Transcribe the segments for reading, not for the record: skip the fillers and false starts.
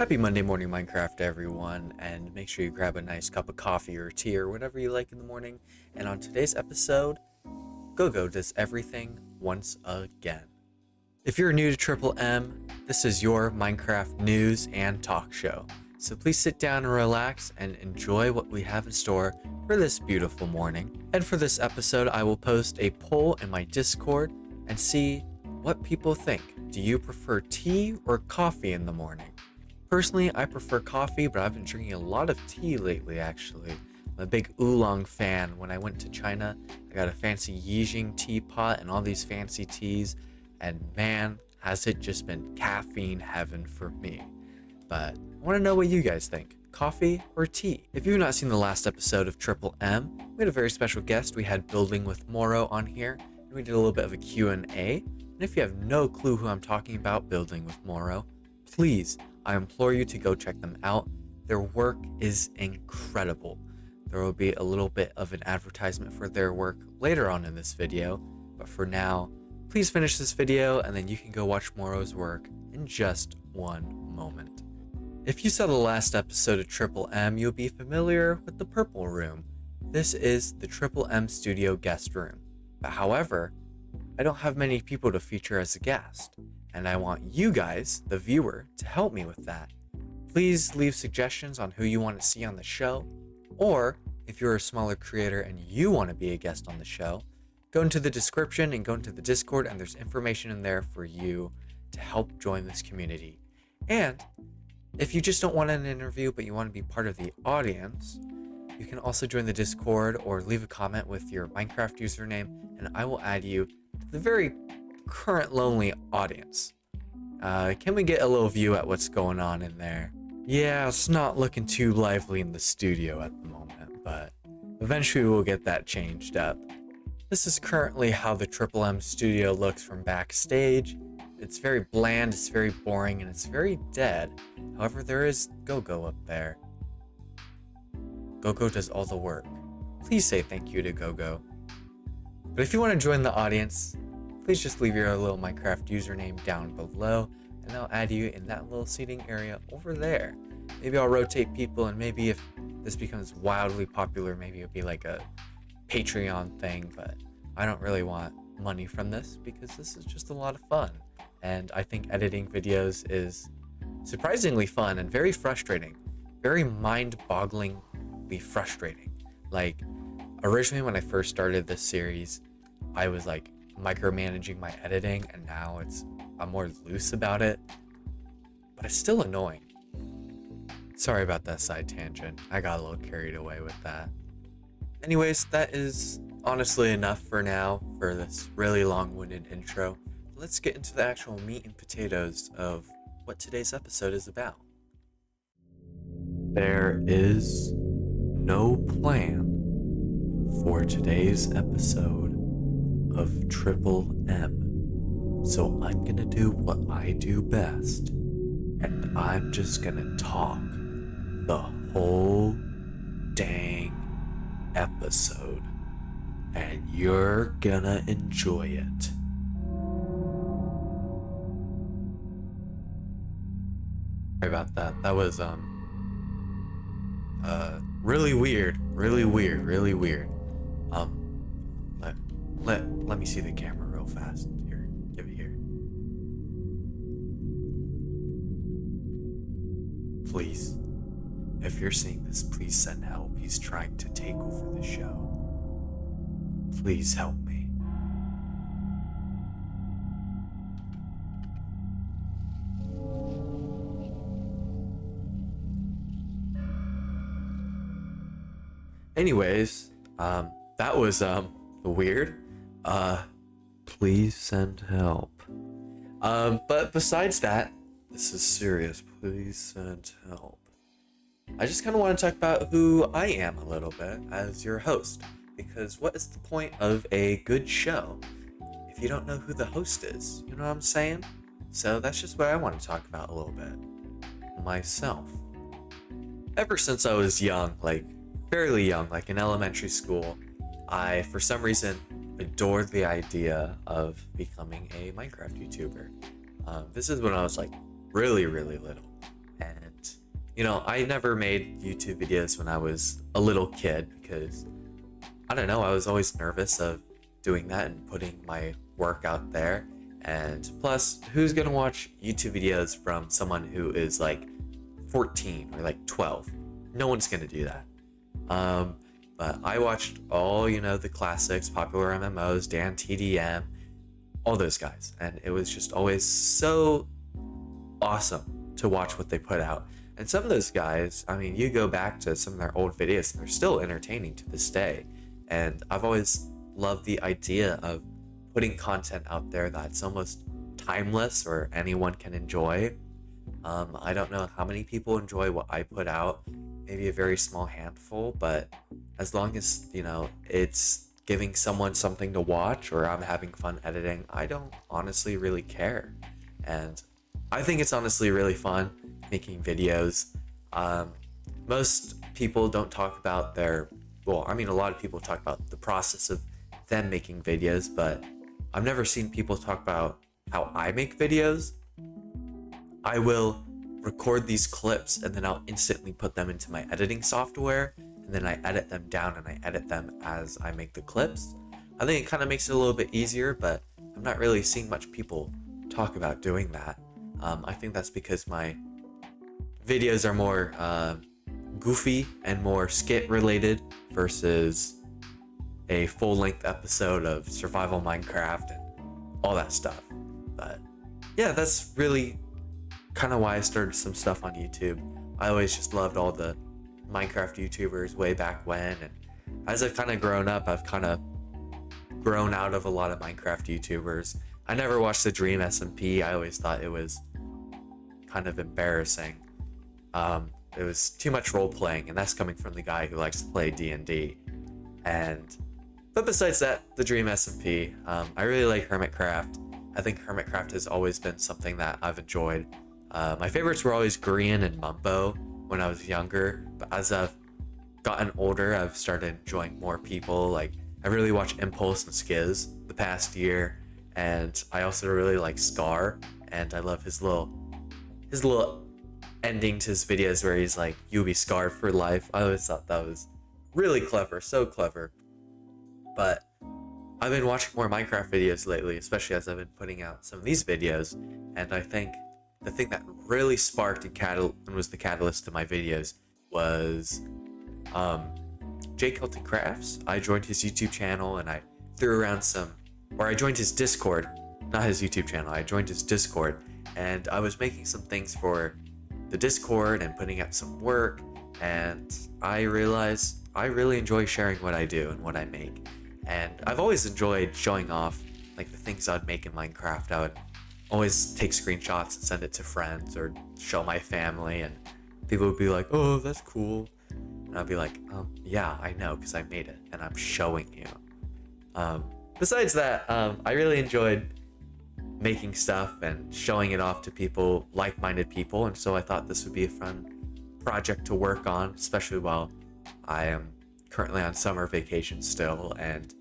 Happy Monday morning, Minecraft, everyone, and make sure you grab a nice cup of coffee or tea or whatever you like in the morning. And on today's episode, Gogo does everything once again. If you're new to Triple M, this is your Minecraft news and talk show. So please sit down and relax and enjoy what we have in store for this beautiful morning. And for this episode, I will post a poll in my Discord and see what people think. Do you prefer tea or coffee in the morning? Personally, I prefer coffee, but I've been drinking a lot of tea lately, actually. I'm a big oolong fan. When I went to China, I got a fancy Yijing teapot and all these fancy teas, and man, has it just been caffeine heaven for me. But I want to know what you guys think. Coffee or tea? If you've not seen the last episode of Triple M, we had a very special guest. We had Building with Moro on here, and we did a little bit of a Q&A. And if you have no clue who I'm talking about, Building with Moro, please, I implore you to go check them out. Their work is incredible. There will be a little bit of an advertisement for their work later on in this video, but for now, please finish this video and then you can go watch Moro's work in just one moment. If you saw the last episode of Triple M, you'll be familiar with the purple room. This is the Triple M Studio guest room. But however, I don't have many people to feature as a guest, and I want you guys, the viewer, to help me with that. Please leave suggestions on who you want to see on the show, or if you're a smaller creator and you want to be a guest on the show, go into the description and go into the Discord, and there's information in there for you to help join this community. And if you just don't want an interview but you want to be part of the audience, you can also join the Discord or leave a comment with your Minecraft username, and I will add you to the very current lonely audience. Can we get a little view at what's going on in there? Yeah, it's not looking too lively in the studio at the moment, but eventually we'll get that changed up. This is currently how the Triple M studio looks from backstage. It's very bland, it's very boring, and it's very dead. However, there is Gogo up there. Gogo does all the work. Please say thank you to Gogo. But if you want to join the audience, please just leave your little Minecraft username down below, and I'll add you in that little seating area over there. Maybe I'll rotate people, and maybe if this becomes wildly popular, maybe it'll be like a Patreon thing, but I don't really want money from this because this is just a lot of fun. And I think editing videos is surprisingly fun and very frustrating, very mind-bogglingly frustrating. Like, originally when I first started this series, I was like micromanaging my editing, and now I'm more loose about it, but it's still annoying. Sorry about that side tangent. I got a little carried away with that. Anyways, that is honestly enough for now for this really long-winded intro. Let's get into the actual meat and potatoes of what today's episode is about. There is no plan for today's episode of Triple M. So I'm gonna do what I do best, and I'm just gonna talk the whole dang episode, and you're gonna enjoy it. Sorry about that. That was really weird. Let me see the camera real fast. Here, give it here. Please, if you're seeing this, please send help. He's trying to take over the show. Please help me. Anyways, that was weird. Please send help. But besides that, this is serious. Please send help. I just kind of want to talk about who I am a little bit as your host, because what is the point of a good show if you don't know who the host is? You know what I'm saying? So that's just what I want to talk about a little bit. Myself. Ever since I was young, like fairly young, like in elementary school, I, for some reason, adored the idea of becoming a Minecraft YouTuber. This is when I was like really little, and I never made YouTube videos when I was a little kid because I don't know, I was always nervous of doing that and putting my work out there. And plus, who's gonna watch YouTube videos from someone who is like 14 or like 12? No one's gonna do that. Um, but I watched all, the classics, popular MMOs, Dan TDM, all those guys. And it was just always so awesome to watch what they put out. And some of those guys, I mean, you go back to some of their old videos, and they're still entertaining to this day. And I've always loved the idea of putting content out there that's almost timeless or anyone can enjoy. I don't know how many people enjoy what I put out, maybe a very small handful, but as long as, it's giving someone something to watch or I'm having fun editing, I don't honestly really care. And I think it's honestly really fun making videos. Most people don't talk about a lot of people talk about the process of them making videos, but I've never seen people talk about how I make videos. I will record these clips and then I'll instantly put them into my editing software, and then I edit them down and I edit them as I make the clips. I think it kind of makes it a little bit easier, but I'm not really seeing much people talk about doing that. I think that's because my videos are more goofy and more skit related versus a full-length episode of survival Minecraft and all that stuff. But yeah, that's really kind of why I started some stuff on YouTube. I always just loved all the Minecraft YouTubers way back when, and as I've kind of grown up, I've kind of grown out of a lot of Minecraft YouTubers. I never watched the Dream SMP. I always thought it was kind of embarrassing. It was too much role playing, and that's coming from the guy who likes to play D&D. But besides that, the Dream SMP, I really like Hermitcraft. I think Hermitcraft has always been something that I've enjoyed. My favorites were always Grian and Mumbo when I was younger, but as I've gotten older, I've started enjoying more people. Like, I really watched Impulse and Skiz the past year, and I also really like Scar, and I love his little ending to his videos where he's like, "You'll be scarred for life." I always thought that was really clever, so clever. But I've been watching more Minecraft videos lately, especially as I've been putting out some of these videos, and I think the thing that really sparked and was the catalyst to my videos was Jake Hilton Crafts. I joined his YouTube channel and I joined his Discord, not his YouTube channel. I joined his Discord, and I was making some things for the Discord and putting out some work, and I realized I really enjoy sharing what I do and what I make. And I've always enjoyed showing off like the things I'd make in Minecraft. I would always take screenshots and send it to friends or show my family, and people would be like, "Oh, that's cool." And I'd be like, yeah, I know, because I made it and I'm showing you. Besides that, I really enjoyed making stuff and showing it off to people, like-minded people, and so I thought this would be a fun project to work on, especially while I am currently on summer vacation still, and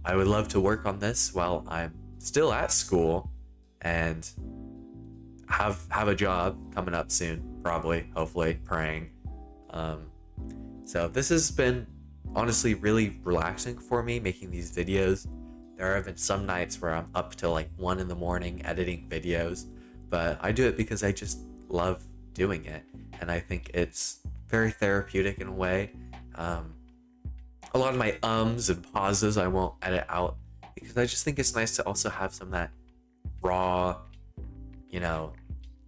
I would love to work on this while I'm still at school and have a job coming up soon, probably, hopefully, praying. So this has been honestly really relaxing for me, making these videos. There have been some nights where I'm up till like 1 a.m. editing videos, but I do it because I just love doing it, and I think it's very therapeutic in a way. A lot of my ums and pauses I won't edit out because I just think it's nice to also have some of that raw,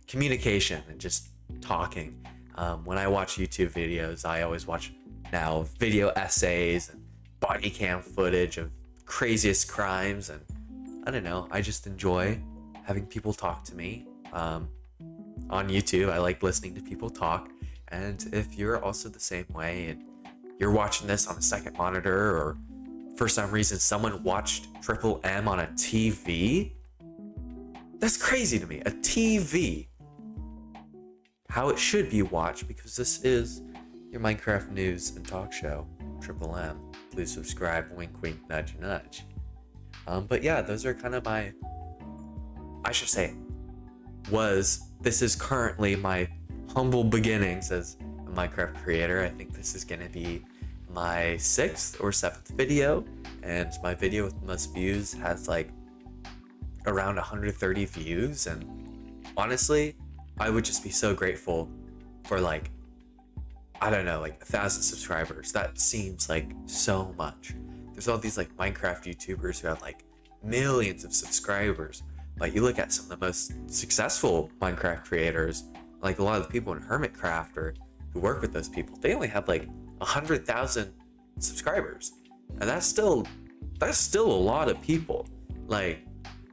communication and just talking. When I watch YouTube videos, I always watch now video essays and body cam footage of craziest crimes, and I don't know, I just enjoy having people talk to me. On YouTube, I like listening to people talk, and if you're also the same way and you're watching this on a second monitor, or for some reason someone watched Triple M on a TV, that's crazy to me. A TV. How it should be watched, because this is your Minecraft news and talk show, Triple M. Please subscribe, wink wink, nudge nudge. But yeah, those are kind of this is currently my humble beginnings as a Minecraft creator. I think this is going to be my 6th or 7th video, and my video with the most views has like around 130 views. And honestly, I would just be so grateful for like, I don't know, like 1,000 subscribers. That seems like so much. There's all these like Minecraft YouTubers who have like millions of subscribers. Like you look at some of the most successful Minecraft creators, like a lot of the people in Hermitcraft or who work with those people, they only have like 100,000 subscribers, and that's still a lot of people. Like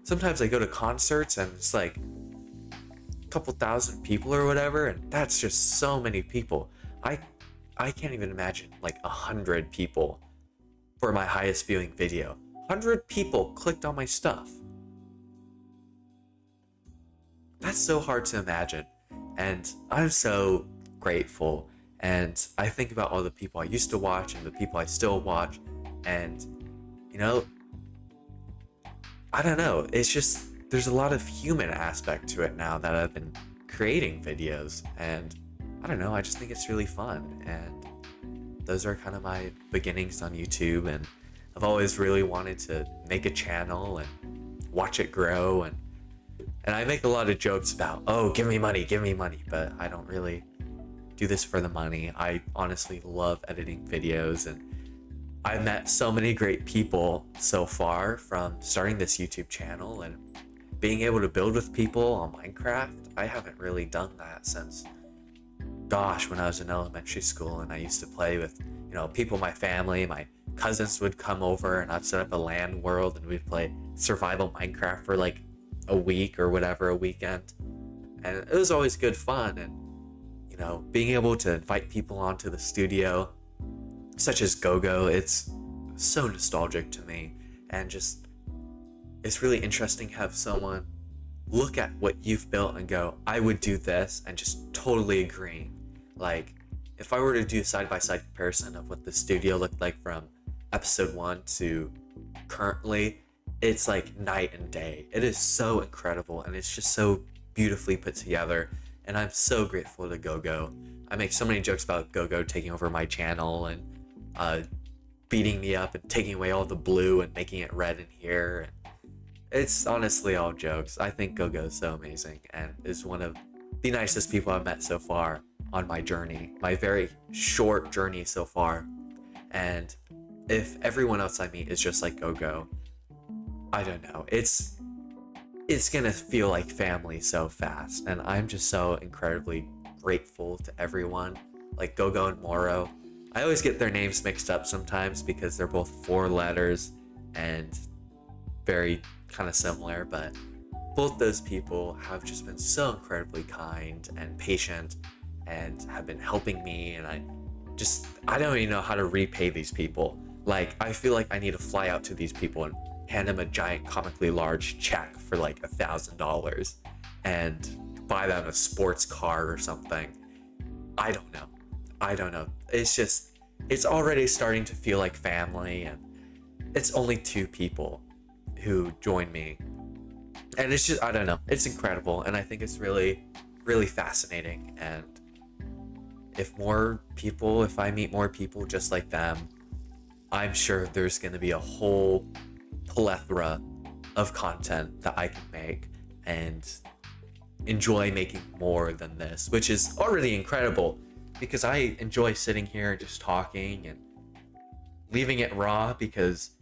sometimes I go to concerts and it's like a couple thousand people or whatever, and that's just so many people. I can't even imagine like 100 people for my highest viewing video. 100 people clicked on my stuff. That's so hard to imagine, and I'm so grateful. And I think about all the people I used to watch and the people I still watch, and you know, I don't know, it's just there's a lot of human aspect to it now that I've been creating videos, and I don't know, I just think it's really fun. And those are kind of my beginnings on YouTube, and I've always really wanted to make a channel and watch it grow. And I make a lot of jokes about, oh, give me money, but I don't really do this for the money. I honestly love editing videos, and I've met so many great people so far from starting this YouTube channel and being able to build with people on Minecraft. I haven't really done that since, gosh, when I was in elementary school, and I used to play with, you know, people, my family, my cousins would come over, and I'd set up a LAN world and we'd play survival Minecraft for like a week or whatever, a weekend. And it was always good fun. And you know, being able to invite people onto the studio, such as Gogo, it's so nostalgic to me. And just, it's really interesting to have someone look at what you've built and go, I would do this, and just totally agree. Like, if I were to do a side-by-side comparison of what the studio looked like from episode 1 to currently, it's like night and day. It is so incredible, and it's just so beautifully put together. And I'm so grateful to Gogo. I make so many jokes about Gogo taking over my channel and beating me up and taking away all the blue and making it red in here. It's honestly all jokes. I think Gogo is so amazing and is one of the nicest people I've met so far on my journey, my very short journey so far. And if everyone else I meet is just like Gogo, I don't know, it's gonna feel like family so fast. And I'm just so incredibly grateful to everyone, like Gogo and Moro. I always get their names mixed up sometimes because they're both 4 letters and very kind of similar, but both those people have just been so incredibly kind and patient and have been helping me. And I don't even know how to repay these people. Like, I feel like I need to fly out to these people and hand them a giant comically large check for like $1,000 and buy them a sports car or something. I don't know. It's already starting to feel like family, and it's only 2 people who join me. And it's just, I don't know, it's incredible. And I think it's really, really fascinating. And if I meet more people just like them, I'm sure there's going to be a whole plethora of content that I can make and enjoy making more than this, which is already incredible because I enjoy sitting here and just talking and leaving it raw, because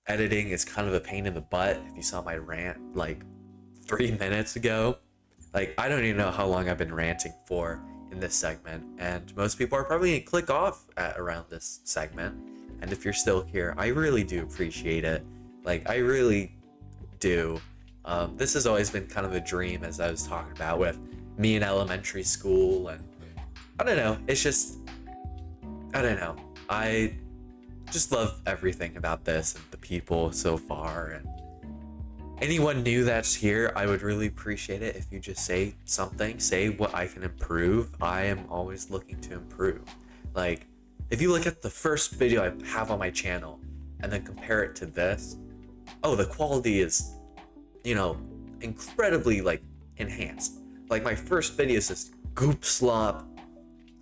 editing is kind of a pain in the butt. If you saw my rant like 3 minutes ago, like, I don't even know how long I've been ranting for in this segment, and most people are probably gonna click off at around this segment. And if you're still here, I really do appreciate it. Like, I really do. This has always been kind of a dream, as I was talking about with me in elementary school, and I don't know, it's just, I don't know, I just love everything about this and the people so far. And anyone new that's here, I would really appreciate it if you just say something, say what I can improve. I am always looking to improve. Like, if you look at the first video I have on my channel and then compare it to this, oh, the quality is, you know, incredibly like enhanced. Like, my first video is just goop slop,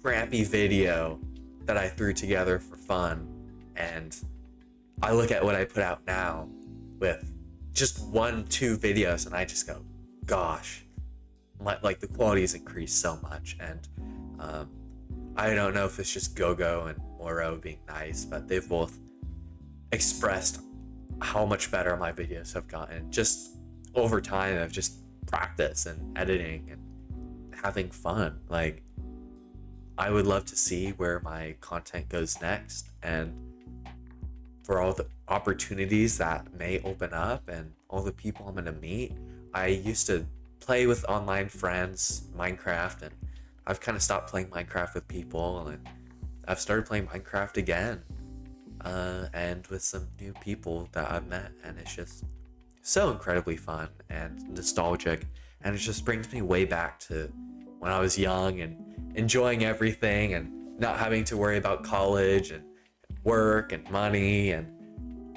crappy video that I threw together for fun. And I look at what I put out now with just 1-2 videos, and I just go, gosh, like the quality has increased so much. And I don't know if it's just Gogo and Moro being nice, but they've both expressed how much better my videos have gotten just over time of just practice and editing and having fun. Like, I would love to see where my content goes next, and for all the opportunities that may open up and all the people I'm going to meet. I used to play with online friends, Minecraft, and I've kind of stopped playing Minecraft with people, and I've started playing Minecraft again, and with some new people that I've met, and it's just so incredibly fun and nostalgic, and it just brings me way back to when I was young and enjoying everything and not having to worry about college and work and money and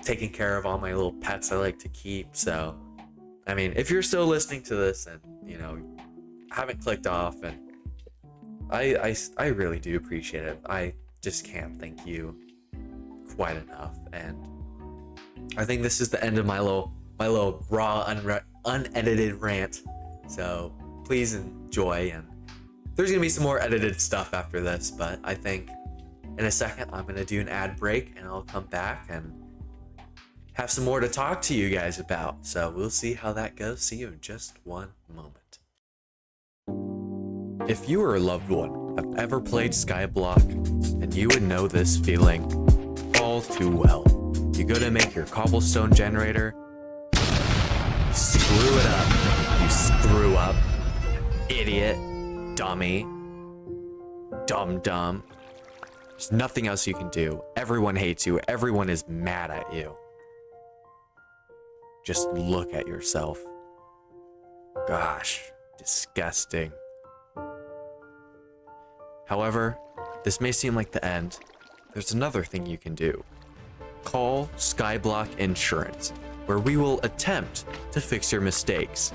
taking care of all my little pets I like to keep. So, I mean, if you're still listening to this and, you know, haven't clicked off, and I really do appreciate it. I just can't thank you quite enough. And I think this is the end of my little raw, unedited rant. So please enjoy, and there's gonna be some more edited stuff after this, but I think in a second I'm gonna do an ad break, and I'll come back and have some more to talk to you guys about. So we'll see how that goes. See you in just one moment. If you or a loved one have ever played Skyblock, then you would know this feeling all too well. You go to make your cobblestone generator, you screw it up. You screw up. Idiot. Dummy. Dumb. There's nothing else you can do. Everyone hates you. Everyone is mad at you. Just look at yourself. Gosh, disgusting. However, this may seem like the end. There's another thing you can do. Call Skyblock Insurance, where we will attempt to fix your mistakes.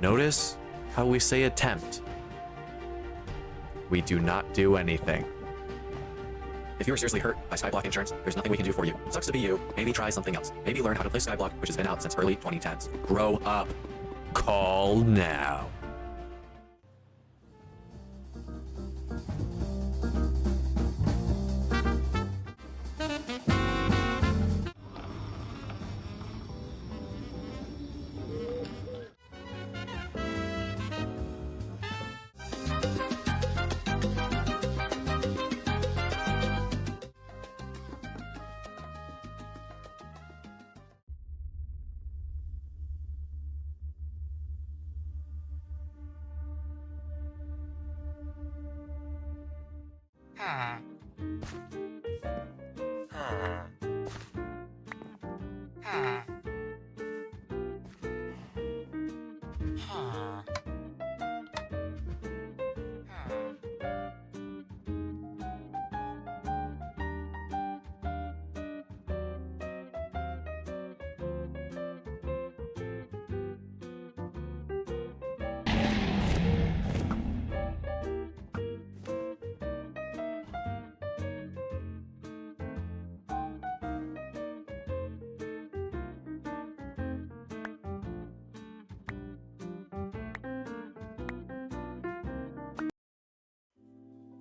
Notice how we say attempt. We do not do anything. If you were seriously hurt by Skyblock Insurance, there's nothing we can do for you. Sucks to be you. Maybe try something else. Maybe learn how to play Skyblock, which has been out since early 2010s. Grow up. Call now.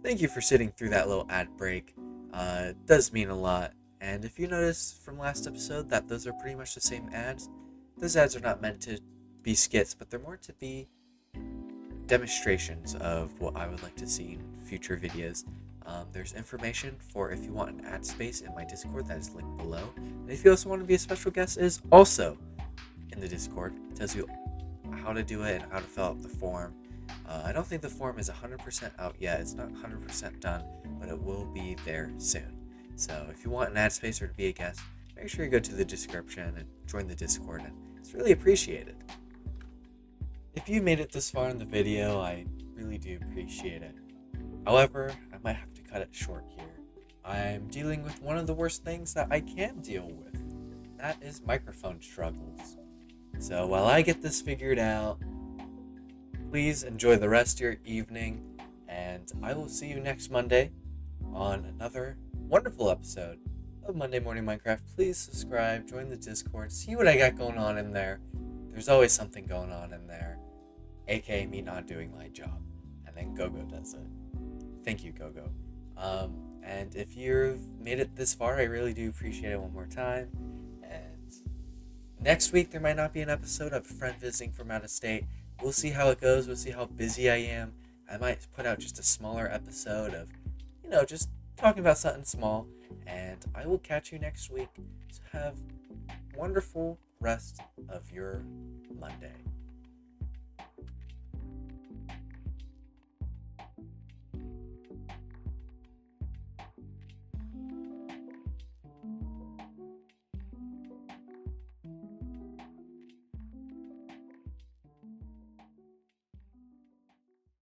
Thank you for sitting through that little ad break. It does mean a lot. And if you notice from last episode that those are pretty much the same ads, those ads are not meant to be skits, but they're more to be demonstrations of what I would like to see in future videos. There's information for if you want an ad space in my Discord that is linked below. And if you also want to be a special guest, it is also in the Discord. It tells you how to do it and how to fill out the form. I don't think the form is 100% out yet. It's not 100% done, but it will be there soon. So if you want an ad space or to be a guest, make sure you go to the description and join the Discord, and it's really appreciated. If you made it this far in the video, I really do appreciate it. However, I might have to cut it short here. I'm dealing with one of the worst things that I can deal with. That is microphone struggles. So while I get this figured out, Please enjoy the rest of your evening, and I will see you next Monday on another wonderful episode of Monday Morning Minecraft. Please subscribe, join the Discord, see what I got going on in there. There's always something going on in there, aka me not doing my job, and then Gogo does it. Thank you, Gogo. And if you've made it this far, I really do appreciate it one more time. And next week, there might not be an episode of a friend visiting from out of state. We'll see how it goes. We'll see how busy I am. I might put out just a smaller episode of, just talking about something small. And I will catch you next week. So have wonderful rest of your Monday.